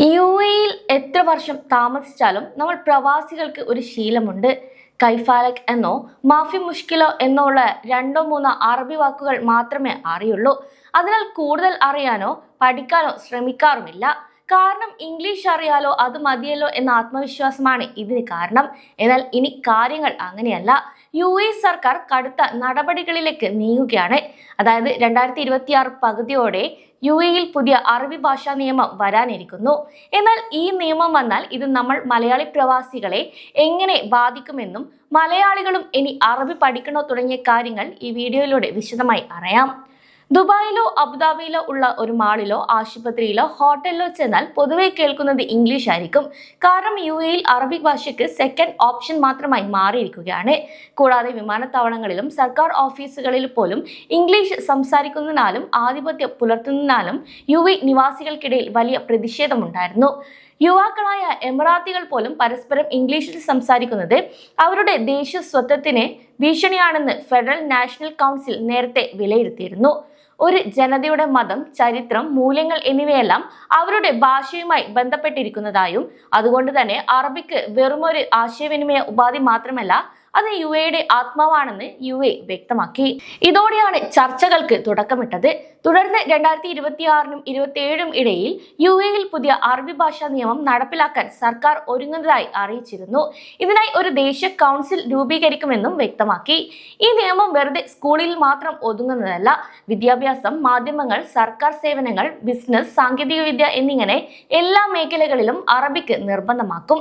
യുഎഇയിൽ എത്ര വർഷം താമസിച്ചാലും നമ്മൾ പ്രവാസികൾക്ക് ഒരു ശീലമുണ്ട്. കൈഫാലക് എന്നോ മാഫി മുഷ്കിലോ എന്നോ ഉള്ള രണ്ടോ മൂന്നോ അറബി വാക്കുകൾ മാത്രമേ അറിയുള്ളൂ. അതിനാൽ കൂടുതൽ അറിയാനോ പഠിക്കാനോ ശ്രമിക്കാറുമില്ല. കാരണം ഇംഗ്ലീഷ് അറിയാലോ അത് മതിയല്ലോ എന്ന ആത്മവിശ്വാസമാണ് ഇതിന് കാരണം. എന്നാൽ ഇനി കാര്യങ്ങൾ അങ്ങനെയല്ല. യുഎഇ സർക്കാർ കടുത്ത നടപടികളിലേക്ക് നീങ്ങുകയാണ്. അതായത് 2026 പകുതിയോടെ യുഎഇയിൽ പുതിയ അറബി ഭാഷാ നിയമം വരാനിരിക്കുന്നു. എന്നാൽ ഈ നിയമം വന്നാൽ ഇത് നമ്മൾ മലയാളി പ്രവാസികളെ എങ്ങനെ ബാധിക്കുമെന്നും മലയാളികളും ഇനി അറബി പഠിക്കണോ തുടങ്ങിയ കാര്യങ്ങൾ ഈ വീഡിയോയിലൂടെ വിശദമായി അറിയാം. ദുബായിലോ അബുദാബിയിലോ ഉള്ള ഒരു മാളിലോ ആശുപത്രിയിലോ ഹോട്ടലിലോ ചെന്നാൽ പൊതുവെ കേൾക്കുന്നത് ഇംഗ്ലീഷ് ആയിരിക്കും. കാരണം യുഎഇയിൽ അറബി ഭാഷയ്ക്ക് സെക്കൻഡ് ഓപ്ഷൻ മാത്രമായി മാറിയിരിക്കുകയാണ്. കൂടാതെ വിമാനത്താവളങ്ങളിലും സർക്കാർ ഓഫീസുകളിൽ പോലും ഇംഗ്ലീഷ് സംസാരിക്കുന്നതിനാലും ആധിപത്യം പുലർത്തുന്നതിനാലും യുഎഇ നിവാസികൾക്കിടയിൽ വലിയ പ്രതിഷേധമുണ്ടായിരുന്നു. യുവാക്കളായ എമിറാത്തികൾ പോലും പരസ്പരം ഇംഗ്ലീഷിൽ സംസാരിക്കുന്നത് അവരുടെ ദേശീയ സ്വത്വത്തിന് ഭീഷണിയാണെന്ന് ഫെഡറൽ നാഷണൽ കൗൺസിൽ നേരത്തെ വിലയിരുത്തിയിരുന്നു. ഒരു ജനതയുടെ മതം, ചരിത്രം, മൂല്യങ്ങൾ എന്നിവയെല്ലാം അവരുടെ ഭാഷയുമായി ബന്ധപ്പെട്ടിരിക്കുന്നതായും അതുകൊണ്ട് തന്നെ അറബിക്ക് വെറുമൊരു ആശയവിനിമയ ഉപാധി മാത്രമല്ല, അത് യുഎഇയുടെ ആത്മാവാണെന്ന് യുഎഇ വ്യക്തമാക്കി. ഇതോടെയാണ് ചർച്ചകൾക്ക് തുടക്കമിട്ടത്. തുടർന്ന് 2026 27 ഇടയിൽ യുഎഇയിൽ പുതിയ അറബി ഭാഷാ നിയമം നടപ്പിലാക്കാൻ സർക്കാർ ഒരുങ്ങുന്നതായി അറിയിച്ചിരുന്നു. ഇതിനായി ഒരു ദേശീയ കൗൺസിൽ രൂപീകരിക്കുമെന്നും വ്യക്തമാക്കി. ഈ നിയമം വെറുതെ സ്കൂളിൽ മാത്രം ഒതുങ്ങുന്നതല്ല. വിദ്യാഭ്യാസം, മാധ്യമങ്ങൾ, സർക്കാർ സേവനങ്ങൾ, ബിസിനസ്, സാങ്കേതികവിദ്യ എന്നിങ്ങനെ എല്ലാ മേഖലകളിലും അറബിക്ക് നിർബന്ധമാക്കും.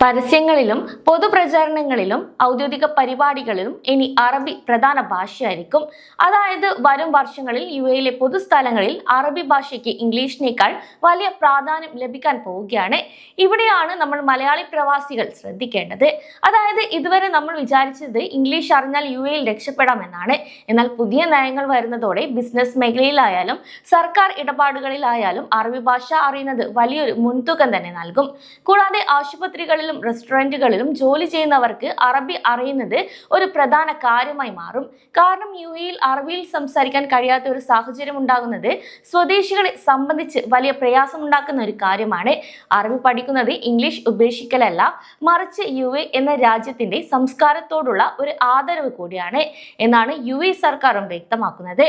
പരസ്യങ്ങളിലും പൊതുപ്രചാരണങ്ങളിലും ഔദ്യോഗിക പരിപാടികളിലും ഇനി അറബി പ്രധാന ഭാഷയായിരിക്കും. അതായത് വരും വർഷങ്ങളിൽ യുഎഇയിലെ പൊതുസ്ഥലങ്ങളിൽ അറബി ഭാഷയ്ക്ക് ഇംഗ്ലീഷിനേക്കാൾ വലിയ പ്രാധാന്യം ലഭിക്കാൻ പോവുകയാണ്. ഇവിടെയാണ് നമ്മൾ മലയാളി പ്രവാസികൾ ശ്രദ്ധിക്കേണ്ടത്. അതായത് ഇതുവരെ നമ്മൾ വിചാരിച്ചത് ഇംഗ്ലീഷ് അറിഞ്ഞാൽ യുഎഇയിൽ രക്ഷപ്പെടാമെന്നാണ്. എന്നാൽ പുതിയ നയങ്ങൾ വരുന്നതോടെ ബിസിനസ് മേഖലയിലായാലും സർക്കാർ ഇടപാടുകളിലായാലും അറബി ഭാഷ അറിയുന്നത് വലിയൊരു മുൻതൂക്കം തന്നെ നൽകും. കൂടാതെ ആശുപത്രികളിലും റെസ്റ്റോറന്റുകളിലും ജോലി ചെയ്യുന്നവർക്ക് അറബി അറിയുന്നത് ഒരു പ്രധാന കാര്യമായി മാറും. കാരണം യുഎഇയിൽ അറബിയിൽ സംസാരിക്കാൻ കഴിയാത്ത ഒരു സാഹചര്യം ഉണ്ടാകുന്നത് സ്വദേശികളെ സംബന്ധിച്ച് വലിയ പ്രയാസമുണ്ടാക്കുന്ന ഒരു കാര്യമാണ്. അറബി പഠിക്കുന്നത് ഇംഗ്ലീഷ് ഉപേക്ഷിക്കലല്ല, മറിച്ച് യുഎഇ എന്ന രാജ്യത്തിന്റെ സംസ്കാരത്തോടുള്ള ഒരു ആദരവ് കൂടിയാണ് എന്നാണ് യുഎഇ സർക്കാരും വ്യക്തമാക്കുന്നത്.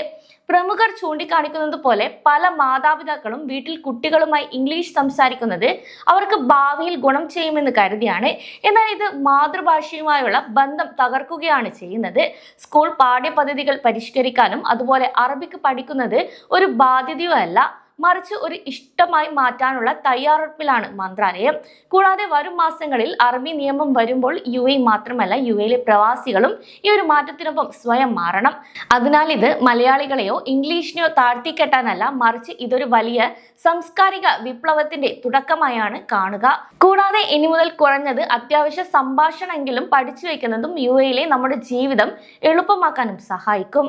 പ്രമുഖർ ചൂണ്ടിക്കാണിക്കുന്നത് പോലെ പല മാതാപിതാക്കളും വീട്ടിൽ കുട്ടികളുമായി ഇംഗ്ലീഷ് സംസാരിക്കുന്നത് അവർക്ക് ഭാവിയിൽ ഗുണം ചെയ്യുമെന്ന് കരുതിയാണ്. എന്നാൽ ഇത് മാതൃഭാഷയുമായുള്ള ബന്ധം തകർക്കുകയാണ് ചെയ്യുന്നത്. സ്കൂൾ പാഠ്യപദ്ധതികൾ പരിഷ്കരിക്കാനും അതുപോലെ അറബിക്ക് പഠിക്കുന്നത് ഒരു ബാധ്യതയോ അല്ല, മറിച്ച് ഒരു ഇഷ്ടമായി മാറ്റാനുള്ള തയ്യാറെടുപ്പിലാണ് മന്ത്രാലയം. കൂടാതെ വരും മാസങ്ങളിൽ അറബി നിയമം വരുമ്പോൾ യുഎഇ മാത്രമല്ല യുഎഇയിലെ പ്രവാസികളും ഈ ഒരു മാറ്റത്തിനൊപ്പം സ്വയം മാറണം. അതിനാൽ ഇത് മലയാളികളെയോ ഇംഗ്ലീഷിനെയോ താഴ്ത്തിക്കെട്ടാനല്ല, മറിച്ച് ഇതൊരു വലിയ സാംസ്കാരിക വിപ്ലവത്തിന്റെ തുടക്കമായാണ് കാണുക. കൂടാതെ ഇനി മുതൽ കുറഞ്ഞത് അത്യാവശ്യ സംഭാഷണമെങ്കിലും പഠിച്ചു വെക്കുന്നതും യുഎഇയിലെ നമ്മുടെ ജീവിതം എളുപ്പമാക്കാനും സഹായിക്കും.